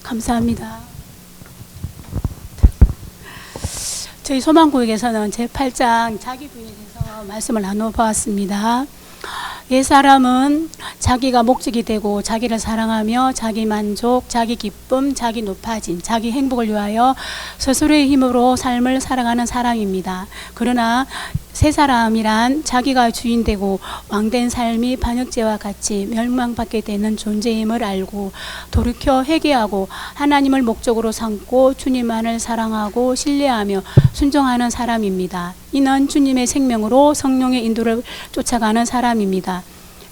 감사합니다. 저희 소망구역에서는 제8장 자기 부인에 대해서 말씀을 나눠보았습니다. 옛사람은 자기가 목적이 되고 자기를 사랑하며 자기 만족, 자기 기쁨, 자기 높아짐, 자기 행복을 위하여 스스로의 힘으로 삶을 살아가는 사람입니다. 그러나 새 사람이란 자기가 주인 되고 왕된 삶이 반역죄와 같이 멸망받게 되는 존재임을 알고 돌이켜 회개하고 하나님을 목적으로 삼고 주님만을 사랑하고 신뢰하며 순종하는 사람입니다. 이는 주님의 생명으로 성령의 인도를 쫓아가는 사람입니다.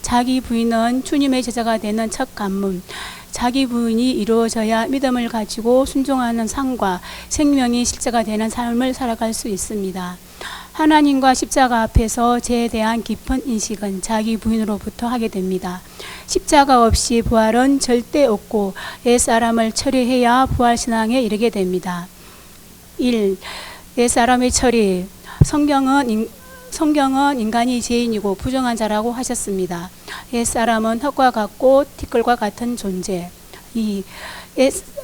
자기 부인은 주님의 제자가 되는 첫 관문, 자기 부인이 이루어져야 믿음을 가지고 순종하는 삶과 생명이 실제가 되는 삶을 살아갈 수 있습니다. 하나님과 십자가 앞에서 죄에 대한 깊은 인식은 자기 부인으로부터 하게 됩니다. 십자가 없이 부활은 절대 없고 옛사람을 처리해야 부활신앙에 이르게 됩니다. 1. 옛사람의 처리. 성경은 인간이 죄인이고 부정한 자라고 하셨습니다. 옛사람은 흙과 같고 티끌과 같은 존재. 2.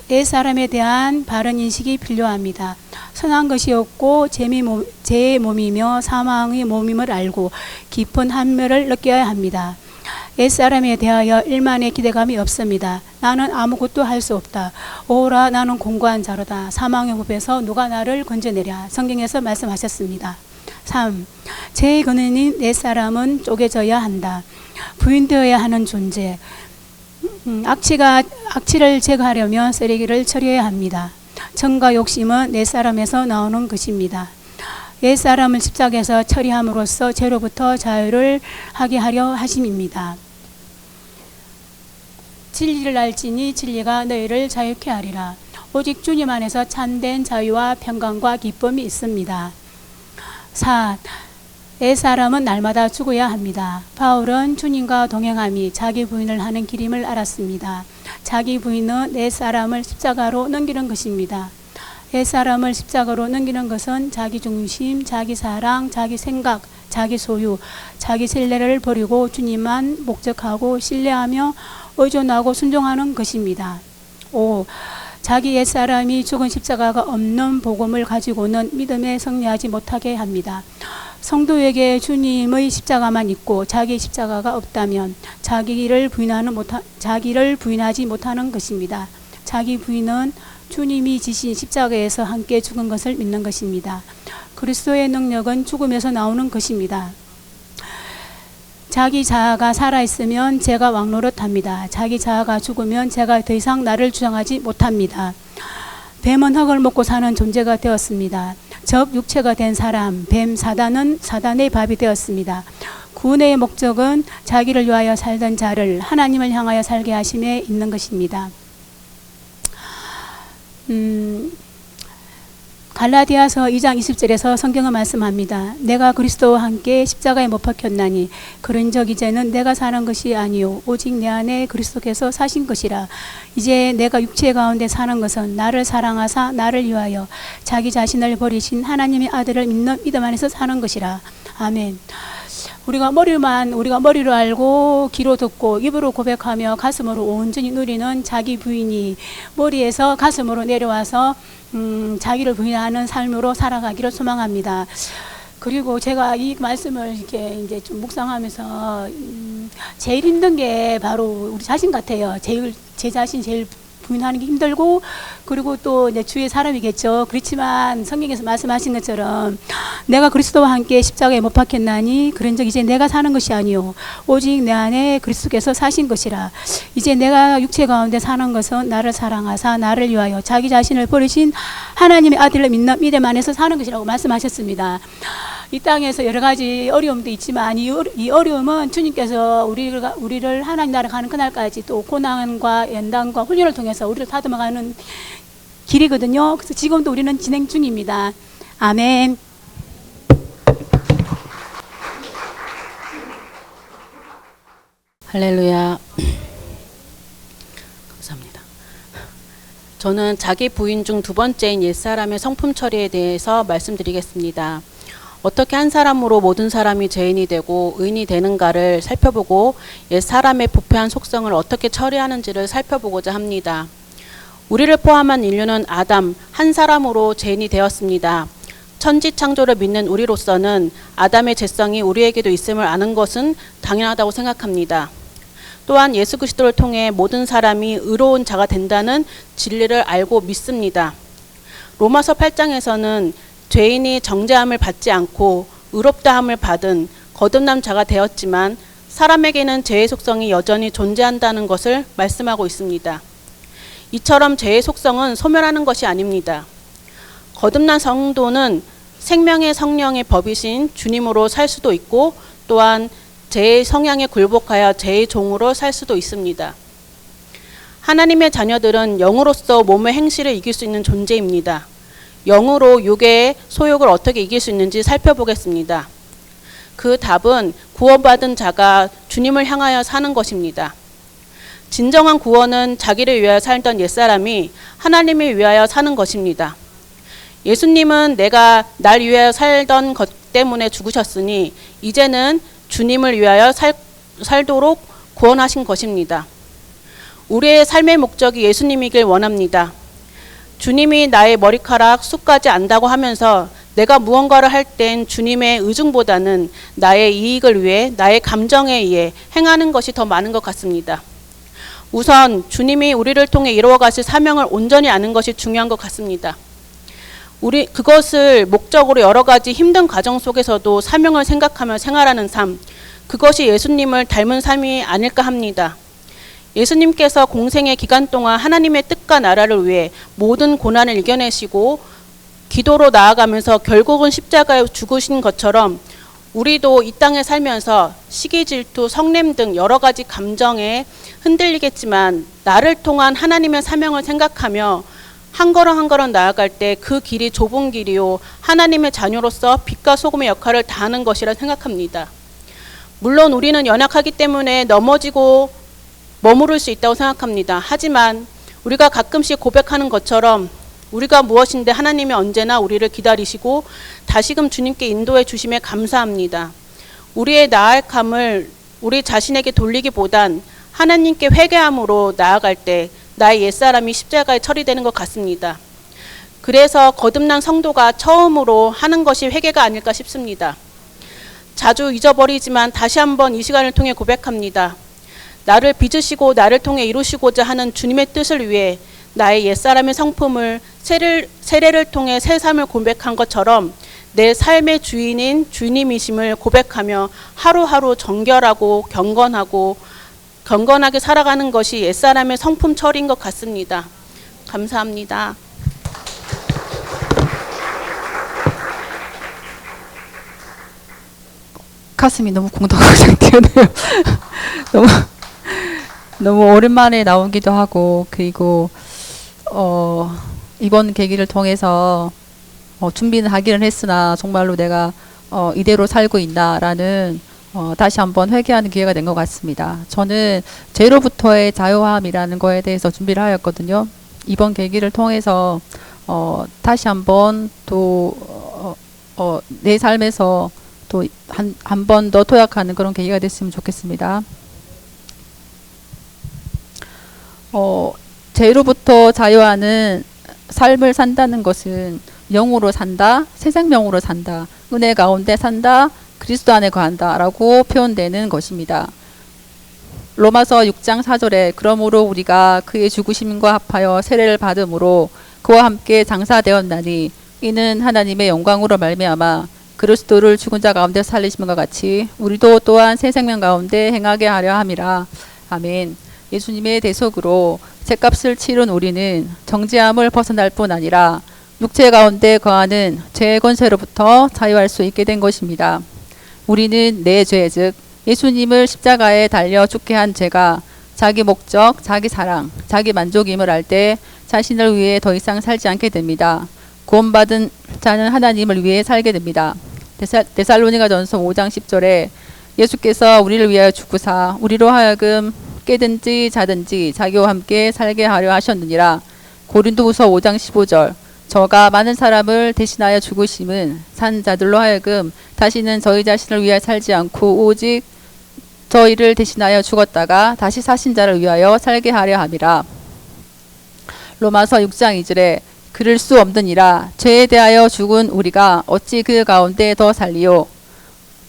옛사람에 대한 바른 인식이 필요합니다. 선한 것이 없고 죄의 몸이며 사망의 몸임을 알고 깊은 한멸을 느껴야 합니다. 옛사람에 대하여 일만의 기대감이 없습니다. 나는 아무것도 할 수 없다. 오라 나는 공고한 자로다. 사망의 흡에서 누가 나를 건져내랴. 성경에서 말씀하셨습니다. 3. 죄의 근원인 옛사람은 쪼개져야 한다. 부인되어야 하는 존재. 악취를 제거하려면 쓰레기를 처리해야 합니다. 정과 욕심은 옛사람에서 나오는 것입니다. 옛사람을 십자가에서 처리함으로써 죄로부터 자유를 하게 하려 하심입니다. 진리를 알지니 진리가 너희를 자유케 하리라. 오직 주님 안에서 참된 자유와 평강과 기쁨이 있습니다. 4. 옛사람은 날마다 죽어야 합니다. 바울은 주님과 동행함이 자기 부인을 하는 길임을 알았습니다. 자기 부인은 옛사람을 십자가로 넘기는 것입니다. 옛사람을 십자가로 넘기는 것은 자기 중심, 자기 사랑, 자기 생각, 자기 소유, 자기 신뢰를 버리고 주님만 목적하고 신뢰하며 의존하고 순종하는 것입니다. 5. 자기 옛사람이 죽은 십자가가 없는 복음을 가지고는 믿음에 승리하지 못하게 합니다. 성도에게 주님의 십자가만 있고 자기 십자가가 없다면 자기를 부인하지 못하는 것입니다. 자기 부인은 주님이 지신 십자가에서 함께 죽은 것을 믿는 것입니다. 그리스도의 능력은 죽음에서 나오는 것입니다. 자기 자아가 살아있으면 죄가 왕노릇합니다. 자기 자아가 죽으면 죄가 더 이상 나를 주장하지 못합니다. 뱀은 흙을 먹고 사는 존재가 되었습니다. 적 육체가 된 사람, 뱀 사단은 사단의 밥이 되었습니다. 구원의 목적은 자기를 위하여 살던 자를 하나님을 향하여 살게 하심에 있는 것입니다. 갈라디아서 2장 20절에서 성경은 말씀합니다. 내가 그리스도와 함께 십자가에 못 박혔나니 그런즉 이제는 내가 사는 것이 아니요 오직 내 안에 그리스도께서 사신 것이라. 이제 내가 육체 가운데 사는 것은 나를 사랑하사 나를 위하여 자기 자신을 버리신 하나님의 아들을 믿는 믿음 안에서 사는 것이라. 아멘. 우리가 머리로 알고 귀로 듣고 입으로 고백하며 가슴으로 온전히 누리는 자기 부인이 머리에서 가슴으로 내려와서 자기를 부인하는 삶으로 살아가기를 소망합니다. 그리고 제가 이 말씀을 이렇게 이제 좀 묵상하면서 제일 힘든 게 바로 우리 자신 같아요. 제 자신 제일 부인하는 게 힘들고, 그리고 또 이제 주의 사람이겠죠. 그렇지만 성경에서 말씀하신 것처럼 내가 그리스도와 함께 십자가에 못 박혔나니 그런즉 이제 내가 사는 것이 아니요 오직 내 안에 그리스도께서 사신 것이라. 이제 내가 육체 가운데 사는 것은 나를 사랑하사 나를 위하여 자기 자신을 버리신 하나님의 아들을 믿는 믿음 안에서 사는 것이라고 말씀하셨습니다. 이 땅에서 여러 가지 어려움도 있지만 이 어려움은 주님께서 우리를 하나님 나라 가는 그날까지 또 고난과 연단과 훈련을 통해서 우리를 다듬어가는 길이거든요. 그래서 지금도 우리는 진행 중입니다. 아멘. 할렐루야. 감사합니다. 저는 자기 부인 중 두 번째인 옛사람의 성품 처리에 대해서 말씀드리겠습니다. 어떻게 한 사람으로 모든 사람이 죄인이 되고 의인이 되는가를 살펴보고 옛사람의 부패한 속성을 어떻게 처리하는지를 살펴보고자 합니다. 우리를 포함한 인류는 아담 한 사람으로 죄인이 되었습니다. 천지 창조를 믿는 우리로서는 아담의 죄성이 우리에게도 있음을 아는 것은 당연하다고 생각합니다. 또한 예수 그리스도를 통해 모든 사람이 의로운 자가 된다는 진리를 알고 믿습니다. 로마서 8장에서는 죄인이 정죄함을 받지 않고 의롭다함을 받은 거듭난 자가 되었지만 사람에게는 죄의 속성이 여전히 존재한다는 것을 말씀하고 있습니다. 이처럼 죄의 속성은 소멸하는 것이 아닙니다. 거듭난 성도는 생명의 성령의 법이신 주님으로 살 수도 있고 또한 죄의 성향에 굴복하여 죄의 종으로 살 수도 있습니다. 하나님의 자녀들은 영으로서 몸의 행실을 이길 수 있는 존재입니다. 영으로 육의 소욕을 어떻게 이길 수 있는지 살펴보겠습니다. 그 답은 구원받은 자가 주님을 향하여 사는 것입니다. 진정한 구원은 자기를 위하여 살던 옛사람이 하나님을 위하여 사는 것입니다. 예수님은 내가 날 위하여 살던 것 때문에 죽으셨으니 이제는 주님을 위하여 살도록 구원하신 것입니다. 우리의 삶의 목적이 예수님이길 원합니다. 주님이 나의 머리카락 숱까지 안다고 하면서 내가 무언가를 할 땐 주님의 의중보다는 나의 이익을 위해 나의 감정에 의해 행하는 것이 더 많은 것 같습니다. 우선 주님이 우리를 통해 이루어 가실 사명을 온전히 아는 것이 중요한 것 같습니다. 그것을 목적으로 여러 가지 힘든 과정 속에서도 사명을 생각하며 생활하는 삶, 그것이 예수님을 닮은 삶이 아닐까 합니다. 예수님께서 공생의 기간 동안 하나님의 뜻과 나라를 위해 모든 고난을 이겨내시고 기도로 나아가면서 결국은 십자가에 죽으신 것처럼 우리도 이 땅에 살면서 시기, 질투, 성냄 등 여러 가지 감정에 흔들리겠지만 나를 통한 하나님의 사명을 생각하며 한 걸음 한 걸음 나아갈 때 그 길이 좁은 길이요 하나님의 자녀로서 빛과 소금의 역할을 다하는 것이라 생각합니다. 물론 우리는 연약하기 때문에 넘어지고 머무를 수 있다고 생각합니다. 하지만 우리가 가끔씩 고백하는 것처럼 우리가 무엇인데 하나님이 언제나 우리를 기다리시고 다시금 주님께 인도해 주심에 감사합니다. 우리의 나아감을 우리 자신에게 돌리기보단 하나님께 회개함으로 나아갈 때 나의 옛사람이 십자가에 처리되는 것 같습니다. 그래서 거듭난 성도가 처음으로 하는 것이 회개가 아닐까 싶습니다. 자주 잊어버리지만 다시 한번 이 시간을 통해 고백합니다. 나를 빚으시고 나를 통해 이루시고자 하는 주님의 뜻을 위해 나의 옛사람의 성품을 세례를 통해 새 삶을 고백한 것처럼 내 삶의 주인인 주님이심을 고백하며 하루하루 정결하고 경건하게 살아가는 것이 옛사람의 성품 처리인 것 같습니다. 감사합니다. 가슴이 너무 공덕하게 뛰어네요. 너무 오랜만에 나오기도 하고 그리고 이번 계기를 통해서 준비는 하기는 했으나 정말로 내가 이대로 살고 있나라는 다시 한번 회개하는 기회가 된 것 같습니다. 저는 죄로부터의 자유함이라는 거에 대해서 준비를 하였거든요. 이번 계기를 통해서 다시 한번 또 내 삶에서 또 한 번 더 도약하는 그런 계기가 됐으면 좋겠습니다. 죄로부터 자유하는 삶을 산다는 것은 영으로 산다, 새 생명으로 산다, 은혜 가운데 산다, 그리스도 안에 거한다 라고 표현되는 것입니다. 로마서 6장 4절에 그러므로 우리가 그의 죽으심과 합하여 세례를 받음으로 그와 함께 장사되었나니 이는 하나님의 영광으로 말미암아 그리스도를 죽은 자 가운데 살리심과 같이 우리도 또한 새 생명 가운데 행하게 하려 함이라. 아멘. 예수님의 대속으로 죄값을 치른 우리는 정죄함을 벗어날 뿐 아니라 육체 가운데 거하는 죄의 권세로부터 자유할 수 있게 된 것입니다. 우리는 내 죄, 즉 예수님을 십자가에 달려 죽게 한 죄가 자기 목적, 자기 사랑, 자기 만족임을 알 때 자신을 위해 더 이상 살지 않게 됩니다. 구원받은 자는 하나님을 위해 살게 됩니다. 데살로니가전서 5장 10절에 예수께서 우리를 위하여 죽으사 우리로 하여금 깨든지 자든지 자기와 함께 살게 하려 하셨느니라. 고린도후서 5장 15절 저가 많은 사람을 대신하여 죽으심은 산 자들로 하여금 다시는 저희 자신을 위하여 살지 않고 오직 저희를 대신하여 죽었다가 다시 사신 자를 위하여 살게 하려 함이라. 로마서 6장 2절에 그럴 수 없느니라 죄에 대하여 죽은 우리가 어찌 그 가운데 더 살리요.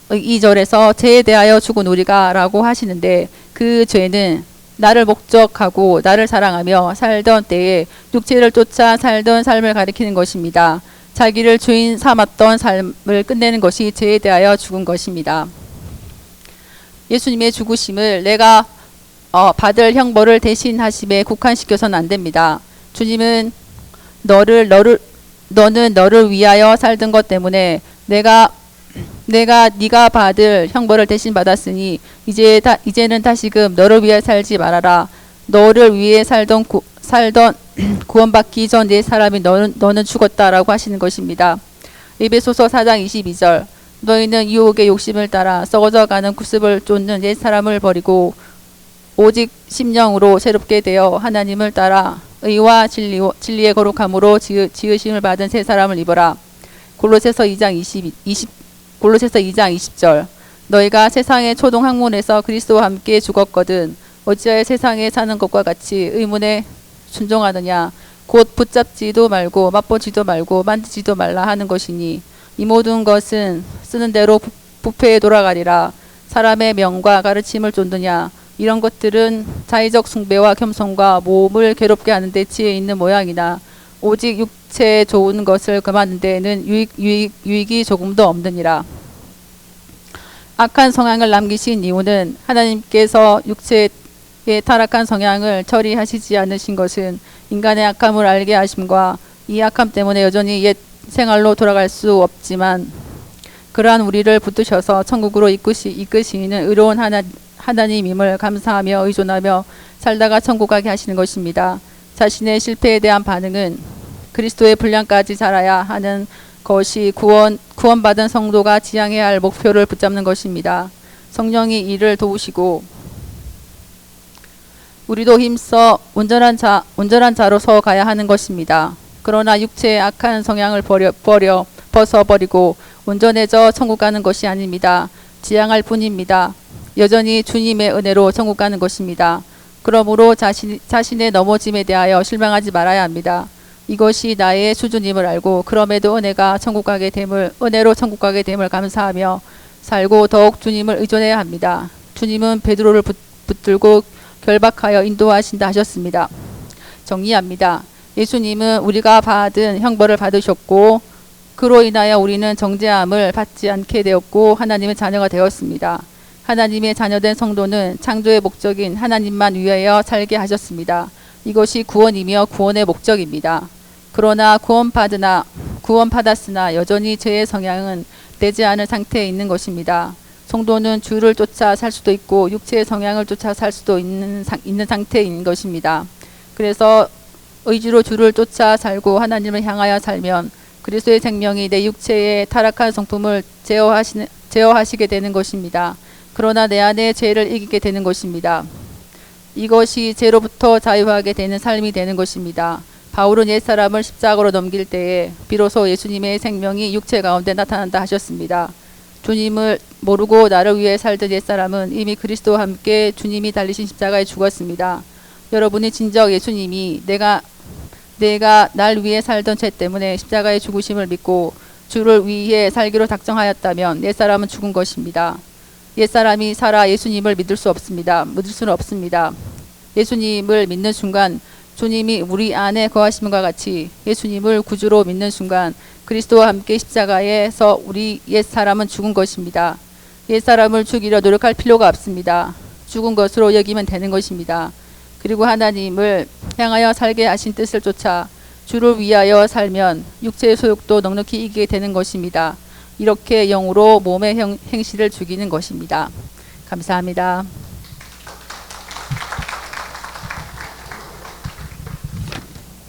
2절에서 죄에 대하여 죽은 우리가 라고 하시는데 그 죄는 나를 목적하고 나를 사랑하며 살던 때에 육체를 쫓아 살던 삶을 가리키는 것입니다. 자기를 주인 삼았던 삶을 끝내는 것이 죄에 대하여 죽은 것입니다. 예수님의 죽으심을 내가 받을 형벌을 대신하심에 국한시켜서는 안 됩니다. 주님은 너는 너를 위하여 살던 것 때문에 네가 받을 형벌을 대신 받았으니 이제는 다시금 너를 위해 살지 말아라. 너를 위해 살던 구원받기 전 내 사람이 너는 죽었다라고 하시는 것입니다. 에베소서 4장 22절 너희는 유혹의 욕심을 따라 썩어져가는 구습을 쫓는 옛 사람을 버리고 오직 심령으로 새롭게 되어 하나님을 따라 의와 진리의 거룩함으로 지으심을 받은 새 사람을 입어라. 골로새서 2장 20절 너희가 세상의 초동 학문에서 그리스도와 함께 죽었거든 어찌하여 세상에 사는 것과 같이 의문에 순종하느냐 곧 붙잡지도 말고 맛보지도 말고 만지지도 말라 하는 것이니 이 모든 것은 쓰는 대로 부패에 돌아가리라. 사람의 명과 가르침을 쫓느냐 이런 것들은 자의적 숭배와 겸손과 몸을 괴롭게 하는 데 지혜 있는 모양이나 오직 육체에 좋은 것을 금하는 데에는 유익이 조금도 없느니라. 악한 성향을 남기신 이유는 하나님께서 육체의 타락한 성향을 처리하시지 않으신 것은 인간의 악함을 알게 하심과 이 악함 때문에 여전히 옛 생활로 돌아갈 수 없지만 그러한 우리를 붙드셔서 천국으로 이끄시는 의로운 하나님임을 감사하며 의존하며 살다가 천국 가게 하시는 것입니다. 자신의 실패에 대한 반응은 그리스도의 분량까지 자라야 하는 것이 구원받은 성도가 지향해야 할 목표를 붙잡는 것입니다. 성령이 이를 도우시고 우리도 힘써 온전한 자로서 가야 하는 것입니다. 그러나 육체의 악한 성향을 벗어버리고 온전해져 천국 가는 것이 아닙니다. 지향할 뿐입니다. 여전히 주님의 은혜로 천국 가는 것입니다. 그러므로 자신의 넘어짐에 대하여 실망하지 말아야 합니다. 이것이 나의 수준임을 알고 그럼에도 은혜로 천국 가게 됨을 감사하며 살고 더욱 주님을 의존해야 합니다. 주님은 베드로를 붙들고 결박하여 인도하신다 하셨습니다. 정리합니다. 예수님은 우리가 받은 형벌을 받으셨고 그로 인하여 우리는 정죄함을 받지 않게 되었고 하나님의 자녀가 되었습니다. 하나님의 자녀된 성도는 창조의 목적인 하나님만 위하여 살게 하셨습니다. 이것이 구원이며 구원의 목적입니다. 그러나 구원받았으나 여전히 죄의 성향은 되지 않은 상태에 있는 것입니다. 성도는 주를 쫓아 살 수도 있고 육체의 성향을 쫓아 살 수도 있는 상태인 것입니다. 그래서 의지로 주를 쫓아 살고 하나님을 향하여 살면 그리스도의 생명이 내 육체의 타락한 성품을 제어하시게 되는 것입니다. 그러나 내 안에 죄를 이기게 되는 것입니다. 이것이 죄로부터 자유하게 되는 삶이 되는 것입니다. 바울은 옛사람을 십자가로 넘길 때에 비로소 예수님의 생명이 육체 가운데 나타난다 하셨습니다. 주님을 모르고 나를 위해 살던 옛사람은 이미 그리스도와 함께 주님이 달리신 십자가에 죽었습니다. 여러분이 진정 예수님이 내가 날 위해 살던 죄 때문에 십자가의 죽으심을 믿고 주를 위해 살기로 작정하였다면 옛사람은 죽은 것입니다. 옛사람이 살아 예수님을 믿을 수는 없습니다. 예수님을 믿는 순간 주님이 우리 안에 거하심과 같이 예수님을 구주로 믿는 순간 그리스도와 함께 십자가에서 우리 옛사람은 죽은 것입니다. 옛사람을 죽이려 노력할 필요가 없습니다. 죽은 것으로 여기면 되는 것입니다. 그리고 하나님을 향하여 살게 하신 뜻을 쫓아 주를 위하여 살면 육체의 소욕도 넉넉히 이기게 되는 것입니다. 이렇게 영으로 몸의 행실을 죽이는 것입니다. 감사합니다.